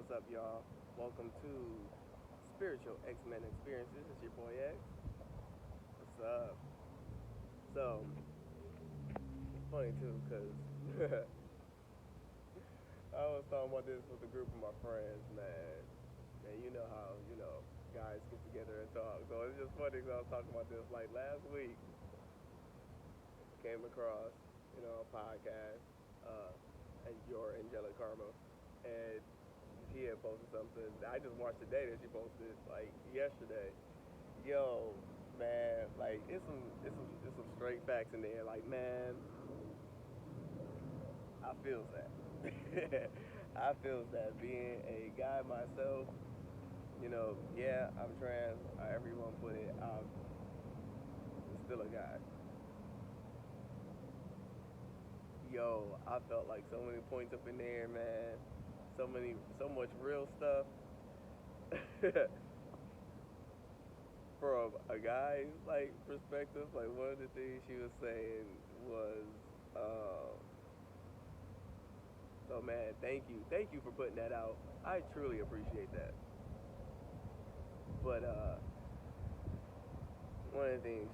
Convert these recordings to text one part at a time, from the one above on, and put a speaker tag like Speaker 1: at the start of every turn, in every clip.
Speaker 1: What's up, y'all? Welcome to Spiritual X-Men Experiences. It's your boy X. What's up? So, it's funny too, because I was talking about this with a group of my friends, man. And you know how, guys get together and talk. So it's just funny because I was talking about this like last week. Came across, a podcast, and your Angelic Karma. And she had posted something. I just watched the day that she posted like yesterday. Yo, man, like it's some straight facts in there. Like, man, I feels that. I feels that being a guy myself. Yeah, I'm trans. However you want to put it, I'm still a guy. Yo, I felt like so many points up in there, man. So much real stuff. From a guy's like perspective, like one of the things she was saying was, uh, so man, thank you for putting that out. I truly appreciate that. But one of the things,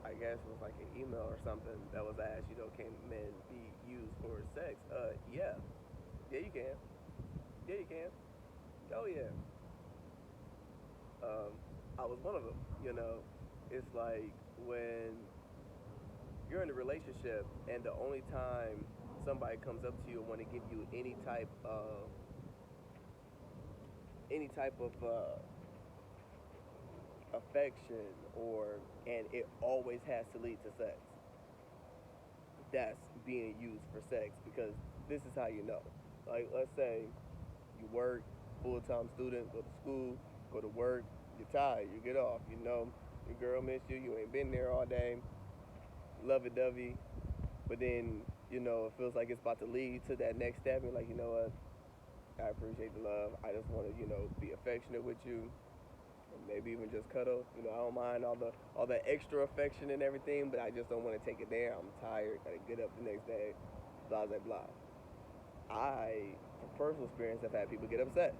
Speaker 1: I guess was like an email or something that was asked, can men be used for sex? Yeah, yeah, you can. Yeah, you can. Oh yeah. Um, I was one of them. It's like when you're in a relationship and the only time somebody comes up to you and want to give you any type of affection, or and it always has to lead to sex. That's being used for sex, because this is how you know. Like, let's say you work, full time student, go to school, go to work, you're tired, you get off, your girl missed you, you ain't been there all day, lovey dovey, but then, it feels like it's about to lead to that next step. You're like, you know what, I appreciate the love. I just want to, be affectionate with you. Maybe even just cuddle. I don't mind all the extra affection and everything, but I just don't want to take it there. I'm tired. Gotta get up the next day. Blah blah blah. I, from personal experience, have had people get upset.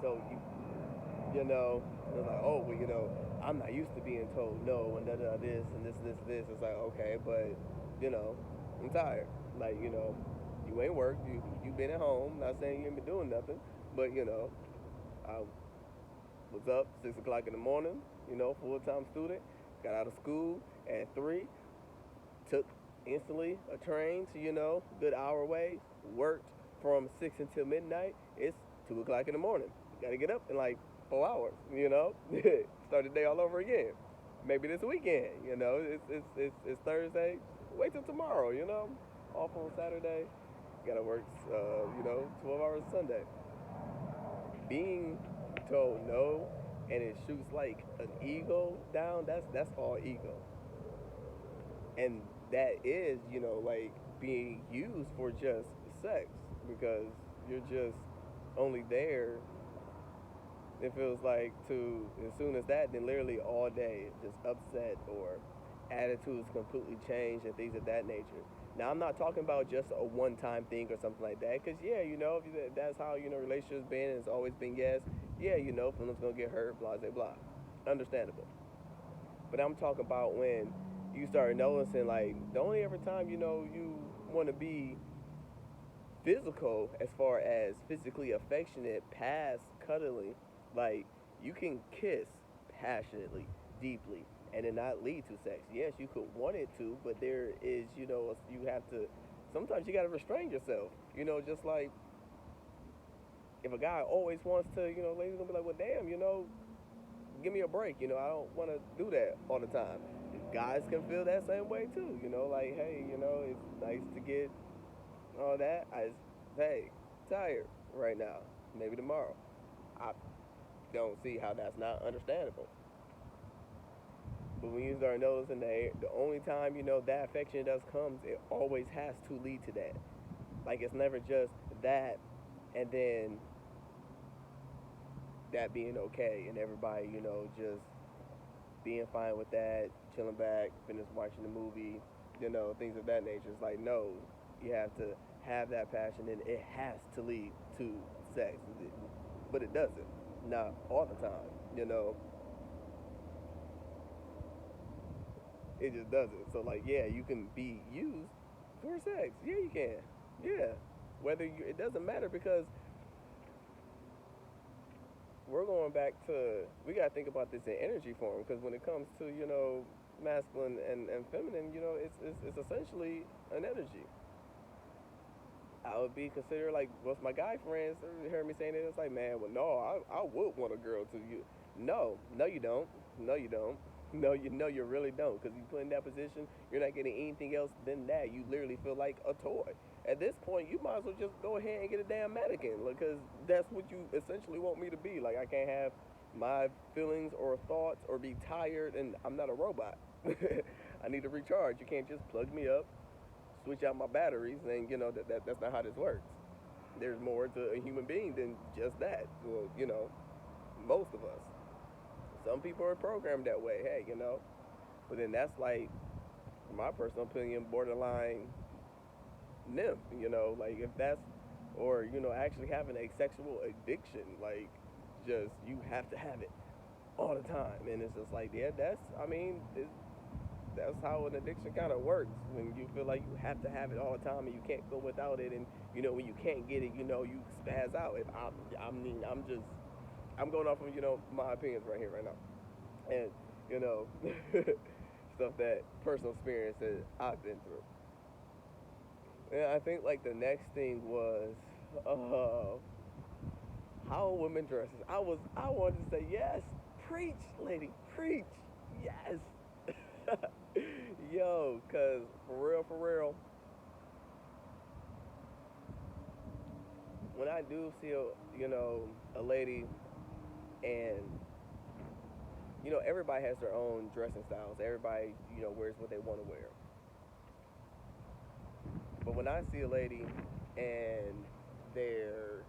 Speaker 1: So they're like, oh, well, I'm not used to being told no and da da this and this. It's like, okay, but you know, I'm tired. Like, you ain't worked. You been at home. Not saying you ain't been doing nothing, but I was up 6 o'clock in the morning. Full time student. Got out of school at 3. Took instantly a train to good hour away. Worked from 6 until midnight. It's 2 o'clock in the morning. Got to get up in like 4 hours. Start the day all over again. Maybe this weekend. It's Thursday. Wait till tomorrow. Off on Saturday. Got to work. 12 hours Sunday. Being told no, and it shoots like an ego down. That's all ego, and that is like being used for just sex, because you're just only there. It feels like to as soon as that, then literally all day just upset, or attitudes completely change and things of that nature. Now I'm not talking about just a one-time thing or something like that, because yeah, if that's how relationships been, and it's always been yes, yeah, feelings gonna get hurt, blah blah blah, understandable. But I'm talking about when you start noticing, like, the only ever time you want to be physical, as far as physically affectionate past cuddling, like, you can kiss passionately, deeply, and it not lead to sex. Yes, you could want it to, but there is, you have to, sometimes you got to restrain yourself. Just like if a guy always wants to, ladies gonna be like, well, damn, give me a break. I don't want to do that all the time. Guys can feel that same way too. Like, hey, it's nice to get all that. Hey, tired right now. Maybe tomorrow. I don't see how that's not understandable. But when you start noticing that the only time that affection does comes, it always has to lead to that. Like, it's never just that, and then that being okay, and everybody just being fine with that, chilling back, finish watching the movie, things of that nature. It's like, no, you have to have that passion, and it has to lead to sex, but it doesn't. Not all the time, you know. It just doesn't. So like, yeah, you can be used for sex. Yeah, you can. Yeah, whether you, it doesn't matter because we're going back to, we got to think about this in energy form, because when it comes to, you know, masculine and feminine, you know, it's essentially an energy. I would be considered like, what's my guy friends heard me saying it, it's like, man, well, no, I would want a girl to you. No, no, you don't. No, you don't. No, you know, you really don't, because you put in that position, you're not getting anything else than that. You literally feel like a toy. At this point, you might as well just go ahead and get a damn mannequin, because that's what you essentially want me to be. Like, I can't have my feelings or thoughts or be tired, and I'm not a robot. I need to recharge. You can't just plug me up, switch out my batteries, and you know that's not how this works. There's more to a human being than just that. Well, you know, most of us. Some people are programmed that way. Hey, you know, but then that's like, in my personal opinion, borderline nymph. You know, like if that's, or you know, actually having a sexual addiction, like just you have to have it all the time, and it's just like, yeah, that's, I mean, that's how an addiction kind of works. When you feel like you have to have it all the time and you can't go without it, and you know when you can't get it, you know you spaz out. If I mean, I'm going off of, you know, my opinions right here, right now, and you know stuff that personal experience that I've been through. And I think like the next thing was uh, how women dresses. I wanted to say yes, preach, lady, preach, yes. Yo, cause for real, when I do see a, you know, a lady, and you know everybody has their own dressing styles. Everybody, you know, wears what they want to wear. But when I see a lady and they're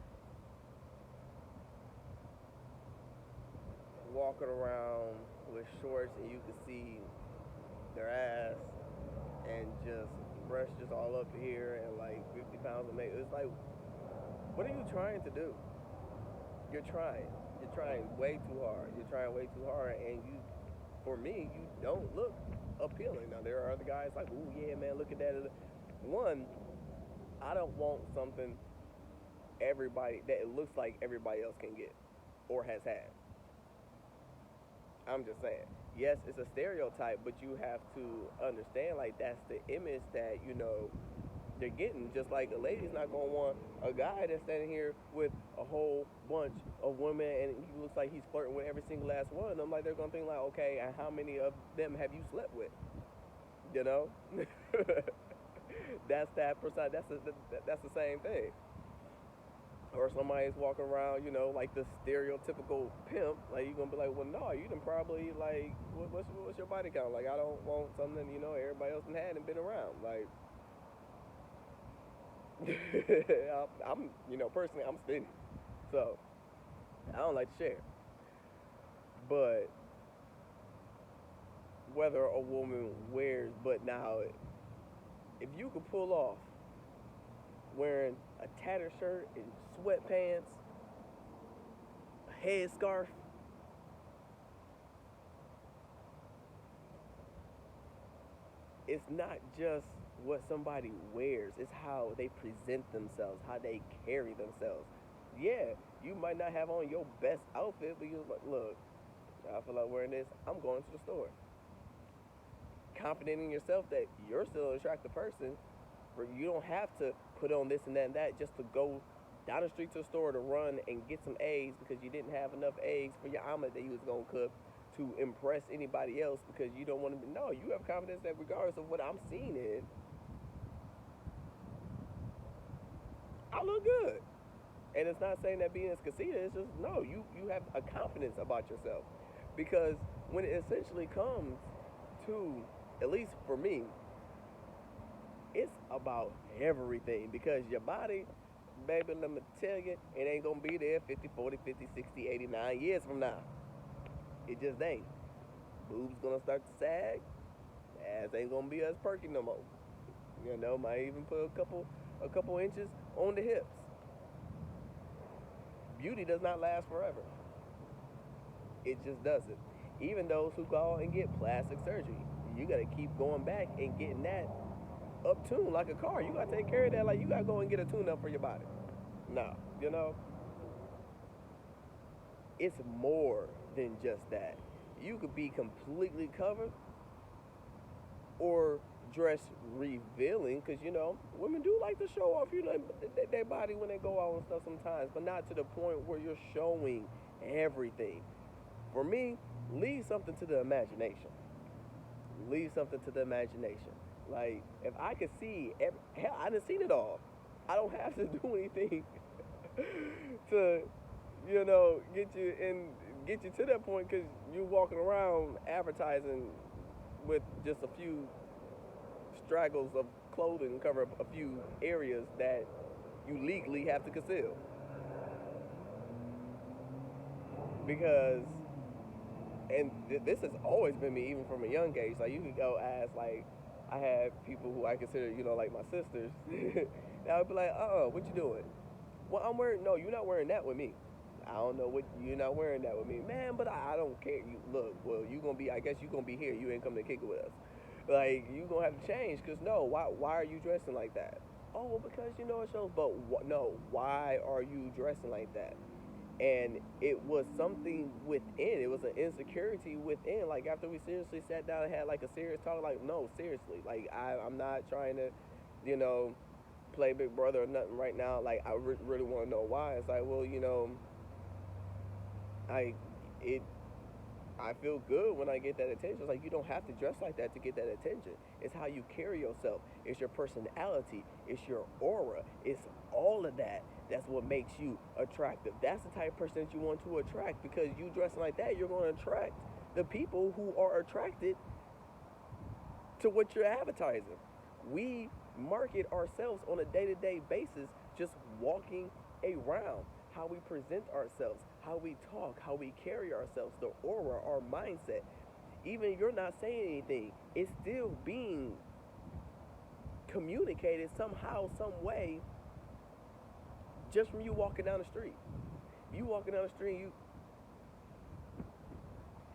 Speaker 1: walking around with shorts and you can see their ass and just breasts just all up here and like 50 pounds of makeup, it's like, what are you trying to do? You're trying. You're trying way too hard. You're trying way too hard, and you, for me, you don't look appealing. Now there are other guys like, oh yeah, man, look at that. One, I don't want something everybody that it looks like everybody else can get or has had. I'm just saying. Yes, it's a stereotype, but you have to understand like that's the image that, you know, they're getting. Just like a lady's not gonna want a guy that's standing here with a whole bunch of women and he looks like he's flirting with every single last one of them. Like they're gonna think like, okay, and how many of them have you slept with? You know, that's that person. That's the same thing. Or somebody's walking around, you know, like the stereotypical pimp. Like you're gonna be like, well, no, you done probably like, what's your body count? Like I don't want something, you know, everybody else done had and been around. Like I'm, you know, personally, I'm skinny, so I don't like to share. But whether a woman wears, but now, if you could pull off wearing a tattered shirt and sweatpants, a headscarf, it's not just what somebody wears, it's how they present themselves, how they carry themselves. Yeah, you might not have on your best outfit, but you're like, look, I feel like wearing this, I'm going to the store. Confident in yourself that you're still an attractive person, where you don't have to put on this and that and that just to go down the street to the store to run and get some eggs because you didn't have enough eggs for your omelet that you was gonna cook to impress anybody else because you don't want to. No, you have confidence that regardless of what I'm seeing in, I look good. And it's not saying that being conceited. It's just no, you have a confidence about yourself because when it essentially comes to, at least for me, it's about everything because your body, baby, let me tell you, it ain't gonna be there 50, 40, 50, 60, 89 years from now. It just ain't. Boobs gonna start to sag. Ass ain't gonna be as perky no more. You know, might even put a couple a couple inches on the hips. Beauty does not last forever. It just doesn't. Even those who go and get plastic surgery, you gotta keep going back and getting that up tuned like a car. You gotta take care of that. Like you gotta go and get a tune up for your body. No, you know, it's more than just that. You could be completely covered or dress revealing because women do like to show off their body when they go out and stuff sometimes, but not to the point where you're showing everything. For me, leave something to the imagination. Leave something to the imagination. Like if I could see hell, I done seen it all. I don't have to do anything to get you to that point because you're walking around advertising with just a few straggles of clothing cover up a few areas that you legally have to conceal. Because, and this has always been me, even from a young age. Like you could go ask, like, I had people who I consider, like my sisters. That would be like, what you doing? Well, I'm wearing. No, you're not wearing that with me. I don't know what you're not wearing that with me, man. But I don't care. You look. Well, you gonna be. I guess you gonna be here. You ain't coming to kick it with us. Like you gonna have to change. Cause no, why are you dressing like that? Oh well, because it shows. But no, why are you dressing like that? And it was something within. It was an insecurity within. Like after we seriously sat down and had like a serious talk. Like no, seriously. Like I'm not trying to, you know, play Big Brother or nothing right now. Like I really want to know why. It's like well, I it I feel good when I get that attention. It's like you don't have to dress like that to get that attention. It's how you carry yourself. It's your personality. It's your aura. It's all of that. That's what makes you attractive. That's the type of person that you want to attract because you dressing like that, you're going to attract the people who are attracted to what you're advertising. We market ourselves on a day-to-day basis just walking around how we present ourselves, how we talk, how we carry ourselves, the aura, our mindset. Even you're not saying anything, it's still being communicated somehow, some way, just from you walking down the street. You walking down the street, you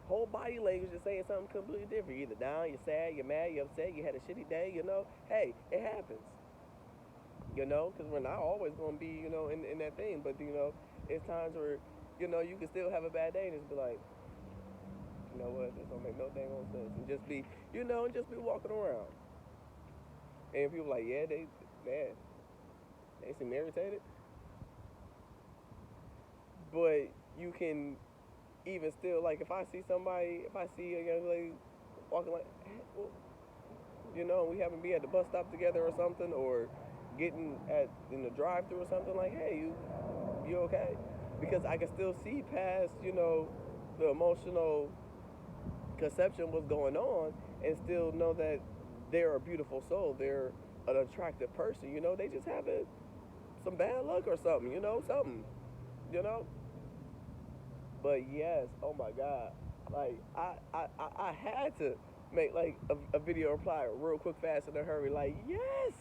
Speaker 1: whole body language is saying something completely different. You're either down, you're sad, you're mad, you're upset, you had a shitty day. Hey, it happens. Because we're not always going to be, in that thing. But, it's times where, you can still have a bad day and just be like, you know what, this don't make no dang on sense. And just be, and just be walking around. And people like, yeah, man, they seem irritated. But you can even still, like, if I see a young lady walking like, hey, well, we happen to be at the bus stop together or something, or getting in the drive-through or something, like, hey, you okay? Because I can still see past, the emotional conception what's going on, and still know that they're a beautiful soul, they're an attractive person. They just having some bad luck or something, something, you know. But yes, oh my God, like I had to make like a video reply real quick, fast, in a hurry, like yes,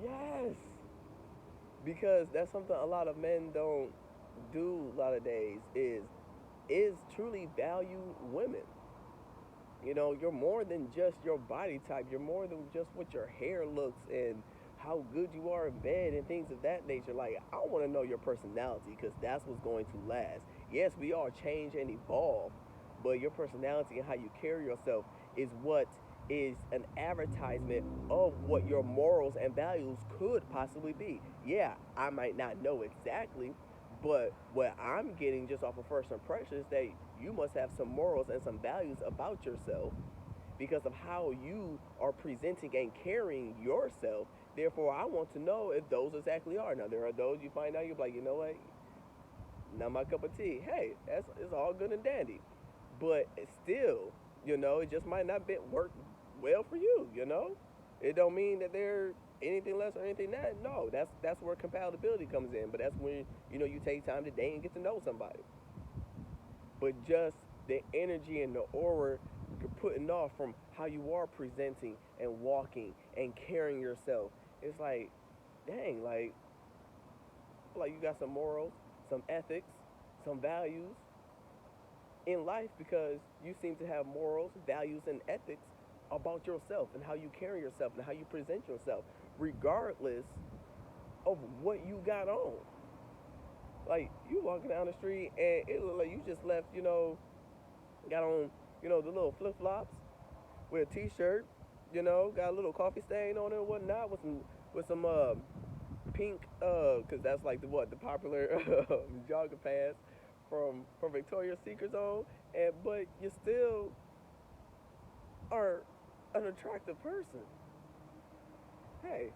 Speaker 1: yes, because that's something a lot of men don't do a lot of days is truly value women. You're more than just your body type. You're more than just what your hair looks and how good you are in bed and things of that nature. Like, I want to know your personality because that's what's going to last. Yes, we all change and evolve, but your personality and how you carry yourself is what is an advertisement of what your morals and values could possibly be. Yeah, I might not know exactly, but what I'm getting just off of first impression is that you must have some morals and some values about yourself because of how you are presenting and carrying yourself. Therefore, I want to know if those exactly are. Now, there are those you find out, you're like, you know what? Not my cup of tea. Hey, it's all good and dandy. But still, it just might not work well for you, It don't mean that they're anything less or anything that. No, that's where compatibility comes in. But that's when, you take time to date and get to know somebody. But just the energy and the aura you're putting off from how you are presenting and walking and carrying yourself it's like, dang, like you got some morals, some ethics, some values in life because you seem to have morals, values, and ethics about yourself and how you carry yourself and how you present yourself, regardless of what you got on. Like you walking down the street and it look like you just left, got on, the little flip flops with a t-shirt, got a little coffee stain on it or whatnot with some pink, cause that's like the popular jogger pants from Victoria's Secret Zone, and but you still are an attractive person. Hey,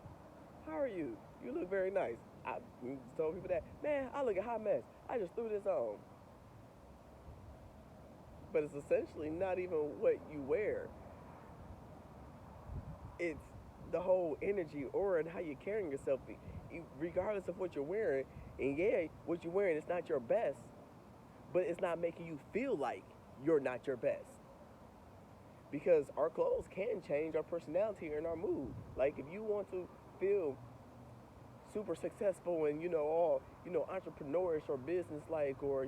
Speaker 1: how are you? You look very nice. I told people that, man, I look a hot mess. I just threw this on. But it's essentially not even what you wear. It's the whole energy, aura, and how you're carrying yourself, regardless of what you're wearing. And yeah, what you're wearing is not your best, but it's not making you feel like you're not your best. Because our clothes can change our personality and our mood. Like if you want to feel super successful and all entrepreneurish or business like or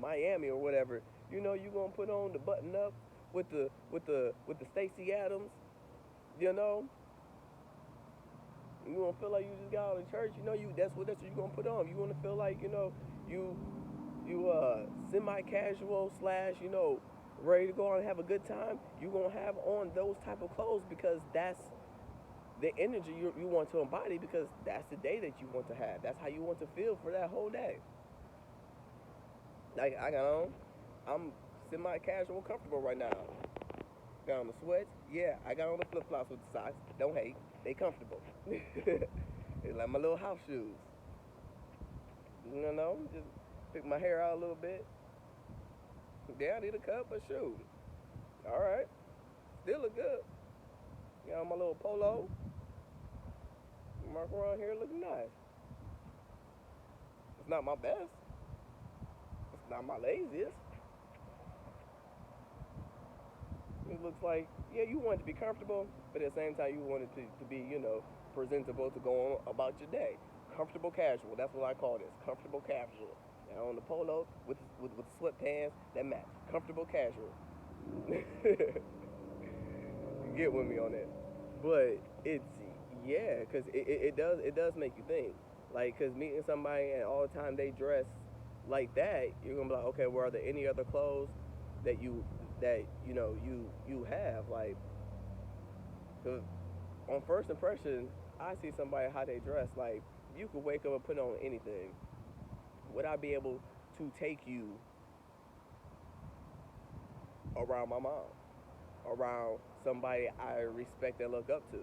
Speaker 1: Miami or whatever, you gonna put on the button up with the Stacey Adams, you know you gonna feel like you just got out of church, you that's what you gonna put on. You gonna feel like you semi casual slash ready to go out and have a good time. You gonna have on those type of clothes because that's the energy you want to embody because that's the day that you want to have. That's how you want to feel for that whole day. Like I got on, I'm semi-casual, comfortable right now. Got on the sweats, yeah. I got on the flip flops with the socks. Don't hate, they comfortable. It's like my little house shoes. Just pick my hair out a little bit. Yeah, I need a cut, but shoot, all right, still look good. Got on my little polo. Mark around here looking nice. It's not my best. It's not my laziest. It looks like, yeah, you want it to be comfortable, but at the same time, you want it to be, presentable to go on about your day. Comfortable casual. That's what I call this. Comfortable casual. And on the polo with the sweatpants that match. Comfortable casual. Get with me on that. But it's yeah, cause it does make you think. Like, cause meeting somebody and all the time they dress like that, you're gonna be like, okay, well, are there any other clothes that you have? Like, 'cause on first impression, I see somebody how they dress. Like, you could wake up and put on anything. Would I be able to take you around my mom, around somebody I respect and look up to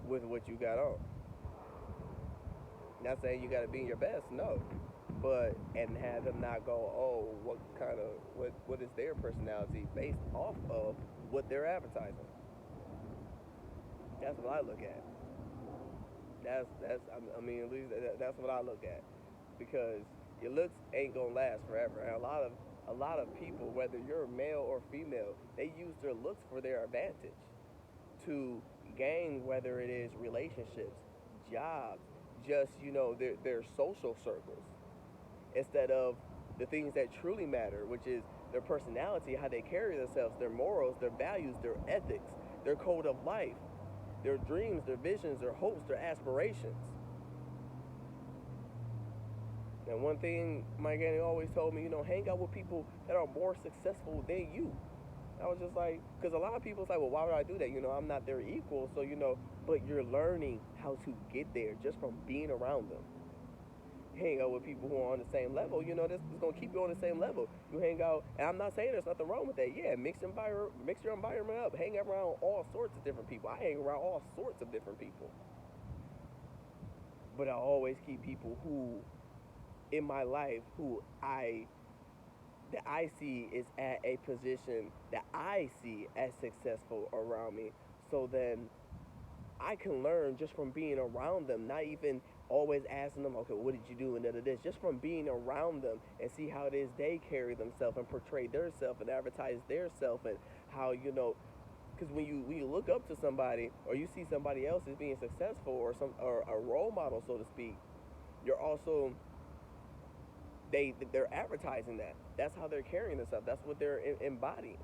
Speaker 1: with what you got on? Not saying you got to be your best, no, but and have them not go, oh, what is their personality based off of what they're advertising? That's what I look at. I mean, at least that's what I look at because your looks ain't gonna last forever, and a lot of people, whether you're male or female, they use their looks for their advantage to gain, whether it is relationships, jobs, just their social circles, instead of the things that truly matter, which is their personality, how they carry themselves, their morals, their values, their ethics, their code of life, their dreams, their visions, their hopes, their aspirations. And one thing Mike Annie always told me, hang out with people that are more successful than you. I was just like, because a lot of people say, well, why would I do that? I'm not their equal. So, but you're learning how to get there just from being around them. Hang out with people who are on the same level, this is going to keep you on the same level. You hang out, and I'm not saying there's nothing wrong with that. Yeah, mix your environment up. Hang around all sorts of different people. I hang around all sorts of different people. But I always keep people who, in my life, that I see is at a position that I see as successful around me. So then I can learn just from being around them, not even always asking them, okay, what did you do and this, just from being around them and see how it is they carry themselves and portray their self and advertise their self and how, Because when you look up to somebody or you see somebody else as being successful or some or a role model, so to speak, you're also they're advertising that. That's how they're carrying themselves. That's what they're embodying.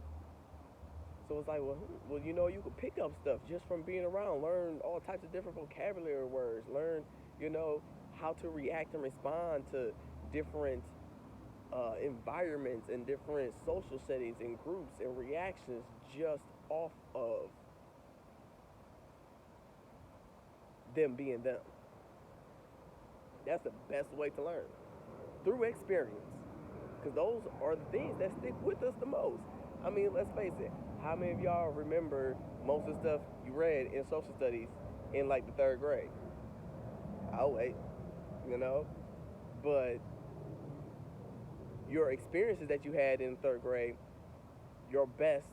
Speaker 1: So it's like, well, you can pick up stuff just from being around. Learn all types of different vocabulary words. Learn, you know, how to react and respond to different environments and different social settings and groups and reactions just off of them being them. That's the best way to learn through experience, because those are the things that stick with us the most. I mean, let's face it. How many of y'all remember most of the stuff you read in social studies in like the third grade? I'll wait, you know. But your experiences that you had in third grade, your best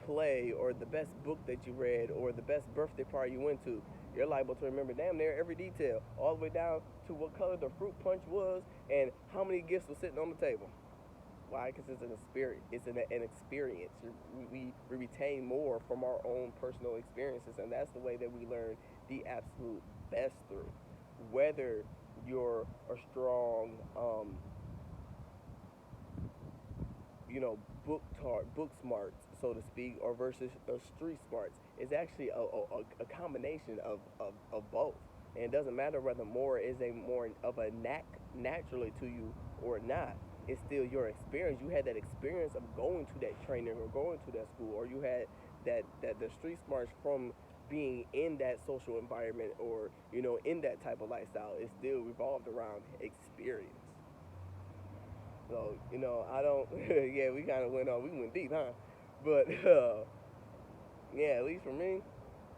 Speaker 1: play or the best book that you read or the best birthday party you went to, you're liable to remember damn near every detail, all the way down to what color the fruit punch was and how many gifts were sitting on the table. Why? Because it's an experience. It's an experience. We retain more from our own personal experiences, and that's the way that we learn the absolute best through. Whether you're a strong, book smarts, so to speak, or versus a street smarts, it's actually a combination of both. And it doesn't matter whether more is a more of a knack naturally to you or not. It's still your experience. You had that experience of going to that training or going to that school, or you had that the street smarts from being in that social environment or in that type of lifestyle. It still revolved around experience. So I don't. Yeah, we kind of went on. We went deep, huh? But yeah, at least for me,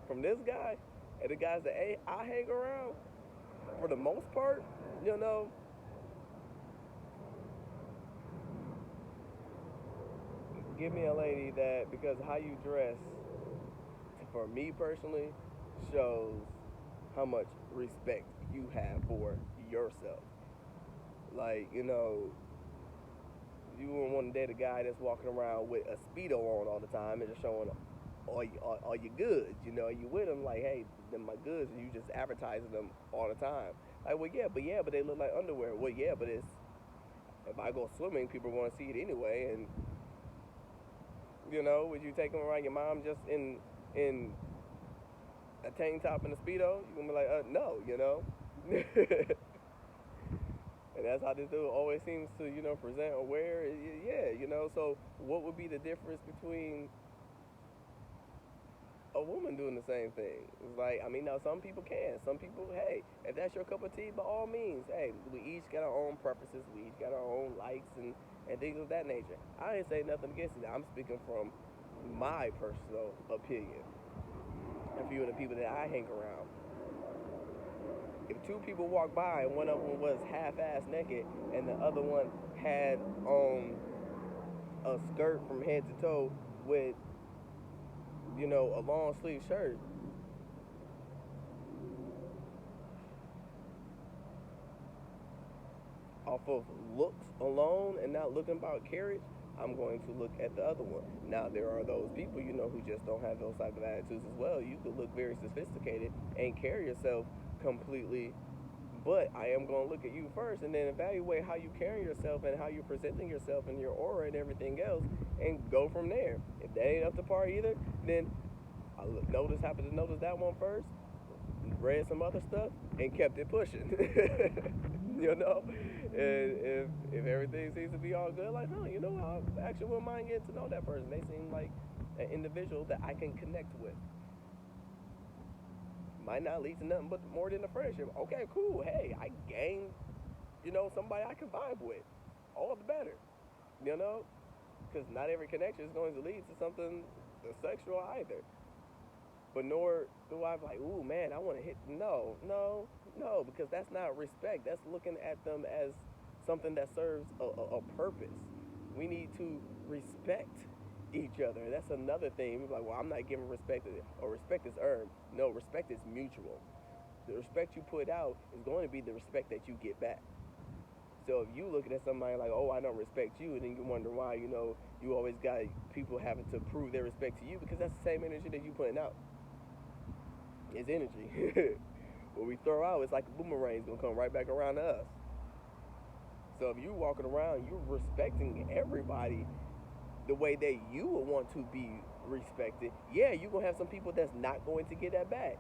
Speaker 1: from this guy and the guys that I hang around, for the most part, you know, give me a lady that, because of how you dress, for me personally, shows how much respect you have for yourself. Like, you wouldn't want to date a guy that's walking around with a speedo on all the time and just showing all your goods. You with him like, hey, them my goods, and you just advertising them all the time. Like, well, but they look like underwear. Well, yeah, but it's if I go swimming, people are going to see it anyway. And would you take them around your mom just in a tank top and a speedo? You gonna be like, no. And that's how this dude always seems to, present or wear. Yeah, So what would be the difference between a woman doing the same thing? It's like, I mean, now some people can. Some people, hey, if that's your cup of tea, by all means, hey, we each got our own preferences. We each got our own likes and things of that nature. I ain't say nothing against it. I'm speaking from my personal opinion. And for you and the people that I hang around. If two people walk by and one of them was half-ass naked and the other one had on a skirt from head to toe with, a long sleeve shirt, off of looks alone and not looking about carriage, I'm going to look at the other one. Now, there are those people, who just don't have those type of attitudes as well. You could look very sophisticated and carry yourself completely, but I am going to look at you first and then evaluate how you carry yourself and how you're presenting yourself and your aura and everything else, and go from there. If that ain't up to par either, then I happened to notice that one first, read some other stuff, and kept it pushing. And if everything seems to be all good, like, I actually wouldn't mind getting to know that person. They seem like an individual that I can connect with. Might not lead to nothing but more than a friendship. Okay, cool. Hey, I gained, somebody I can vibe with. All the better, because not every connection is going to lead to something sexual either. But nor do I like, ooh, man, I want to hit. No, because that's not respect. That's looking at them as something that serves a purpose. We need to respect each other. That's another thing. We're like, well, I'm not giving respect, or respect is earned. No, respect is mutual. The respect you put out is going to be the respect that you get back. So if you looking at somebody like, oh, I don't respect you, and then you wonder why, you always got people having to prove their respect to you because that's the same energy that you putting out. It's energy. What we throw out, it's like a boomerang, it's gonna come right back around to us. So if you walking around, you're respecting everybody the way that you would want to be respected. Yeah, you're gonna have some people that's not going to get that back.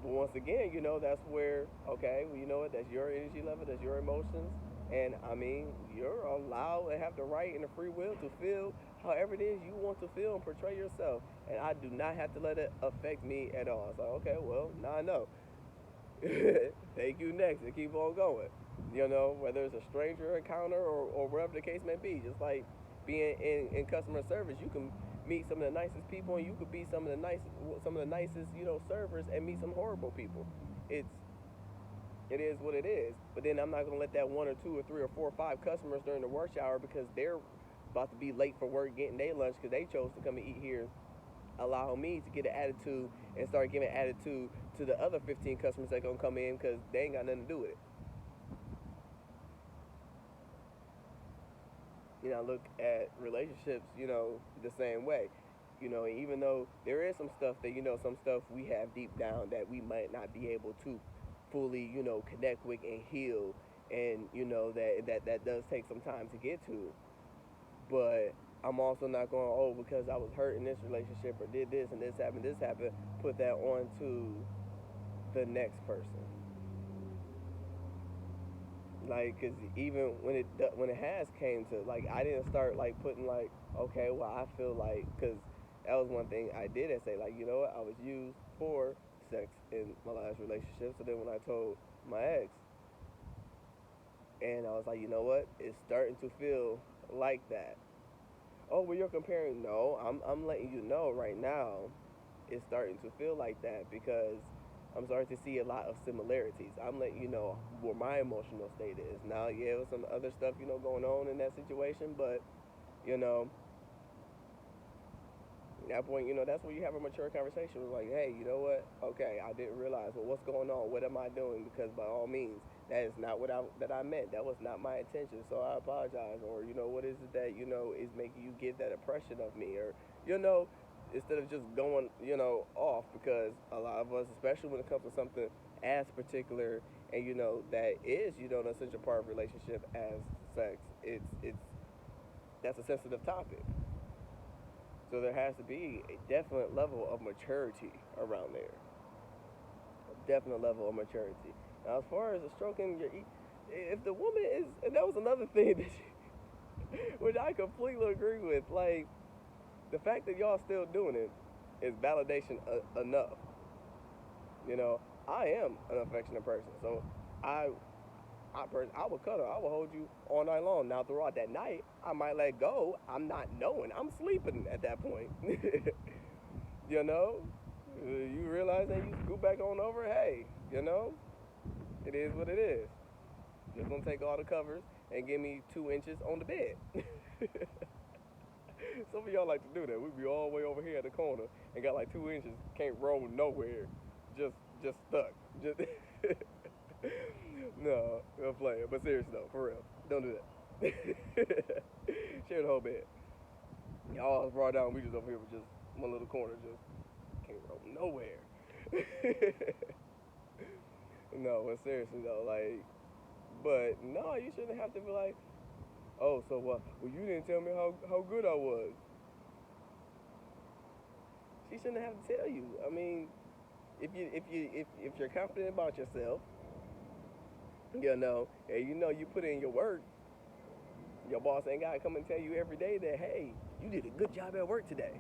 Speaker 1: But once again, that's where, okay, well, you know what, that's your energy level, that's your emotions. And I mean, you're allowed and have the right and the free will to feel however it is you want to feel and portray yourself. And I do not have to let it affect me at all. It's like, okay, well, now I know. Thank you next and keep on going. Whether it's a stranger encounter or whatever the case may be. Just like being in customer service, you can meet some of the nicest people and you could be some of the nicest servers and meet some horrible people. It is what it is. But then I'm not gonna let that one or two or three or four or five customers during the rush hour because they're about to be late for work getting their lunch because they chose to come and eat here allow me to get an attitude and start giving attitude to the other 15 customers that gonna come in because they ain't got nothing to do with it. I look at relationships, the same way. Even though there is some stuff that, some stuff we have deep down that we might not be able to fully, connect with and heal. And, that does take some time to get to. But I'm also not going, oh, because I was hurt in this relationship or did this happened, put that on to the next person. Like, cause even when it has came to like, I didn't start like putting like, okay, well, I feel like, cause that was one thing I did say like, you know what, I was used for sex in my last relationship. So then when I told my ex, and I was like, you know what, it's starting to feel like that. Oh, well, you're comparing. No, I'm letting you know right now, it's starting to feel like that because I'm starting to see a lot of similarities. I'm letting you know where my emotional state is. Now, yeah, with some other stuff, going on in that situation, but, you know, at that point, that's where you have a mature conversation. It's like, hey, you know what? Okay, I didn't realize. Well, what's going on? What am I doing? Because by all means, that is not what I meant. That was not my intention. So I apologize. Or what is it that is making you give that impression of me? Or instead of just going off because a lot of us, especially when it comes to something as particular and that is an essential part of relationship as sex, it's that's a sensitive topic. So there has to be a definite level of maturity around there. A definite level of maturity. Now, as far as the stroking your, if the woman is, and that was another thing that, which I completely agree with. Like the fact that y'all still doing it is validation enough. I am an affectionate person, so I I would cut her. I would hold you all night long. Now throughout that night, I might let go. I'm not knowing. I'm sleeping at that point. you know, you realize that you scoot back on over. Hey, it is what it is. Just gonna take all the covers and give me 2 inches on the bed. Some of y'all like to do that. We be all the way over here at the corner and got like 2 inches, can't roll nowhere, just stuck. Just no, I'm playing. But seriously though, for real, don't do that. Share the whole bed. Y'all brought down. We just over here with just one little corner, just can't roll nowhere. No, but seriously though, like, but no, you shouldn't have to be like, oh, so what? Well, you didn't tell me how good I was. She shouldn't have to tell you. I mean, if you're confident about yourself, and you put in your work, your boss ain't gotta come and tell you every day that hey, you did a good job at work today.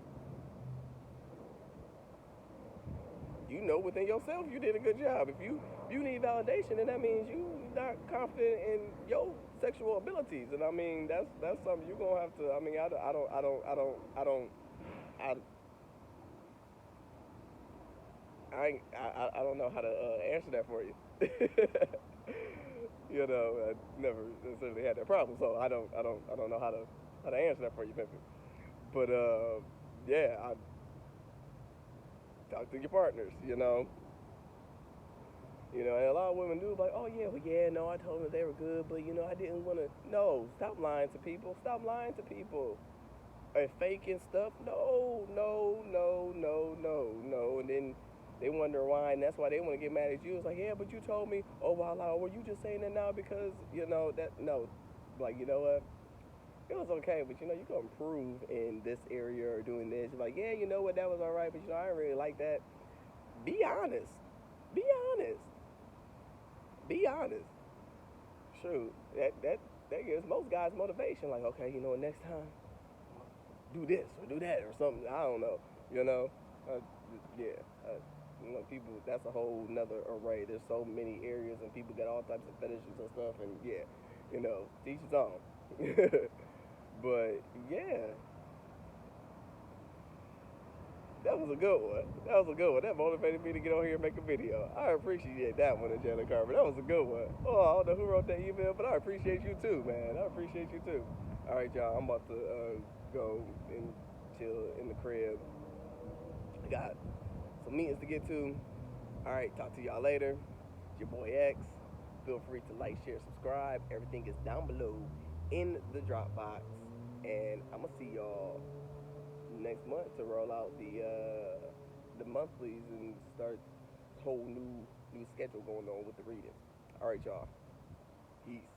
Speaker 1: You know within yourself you did a good job. If you need validation, then that means you not confident in your sexual abilities, and I mean that's something you're gonna have to. I mean I don't know how to answer that for you. I never necessarily had that problem, so I don't know how to answer that for you, Pimpin. But yeah, I talk to your partners. You know, and a lot of women do like, oh yeah, well yeah, no, I told them they were good, but you know, I didn't want to. No, stop lying to people. Stop lying to people. And faking stuff. No, no, no, no, no, no. And then they wonder why, and that's why they want to get mad at you. It's like, yeah, but you told me. Oh, wow, were you just saying that now because you know that? No, like you know what? It was okay, but you know you can improve in this area or doing this. You're like, yeah, you know what? That was all right, but you know I didn't really like that. Be honest. Be honest. Be honest. Shoot, that gives most guys motivation. Like, okay, you know what? Next time, do this or do that or something. I don't know. You know, uh, yeah. You know, people. That's a whole nother array. There's so many areas, and people got all types of fetishes and stuff. And yeah, you know, teach his own. But yeah, that was a good one. That was a good one. That motivated me to get on here and make a video. I appreciate that one, Angela Carver. That was a good one. Oh, I don't know who wrote that email, but I appreciate you too, man. I appreciate you too. All right, y'all. I'm about to go and chill in the crib. I got some meetings to get to. All right, talk to y'all later. It's your boy X. Feel free to like, share, subscribe. Everything is down below in the Dropbox. And I'm gonna see y'all next month to roll out the monthlies and start a whole new schedule going on with the readings. All right, y'all. Peace.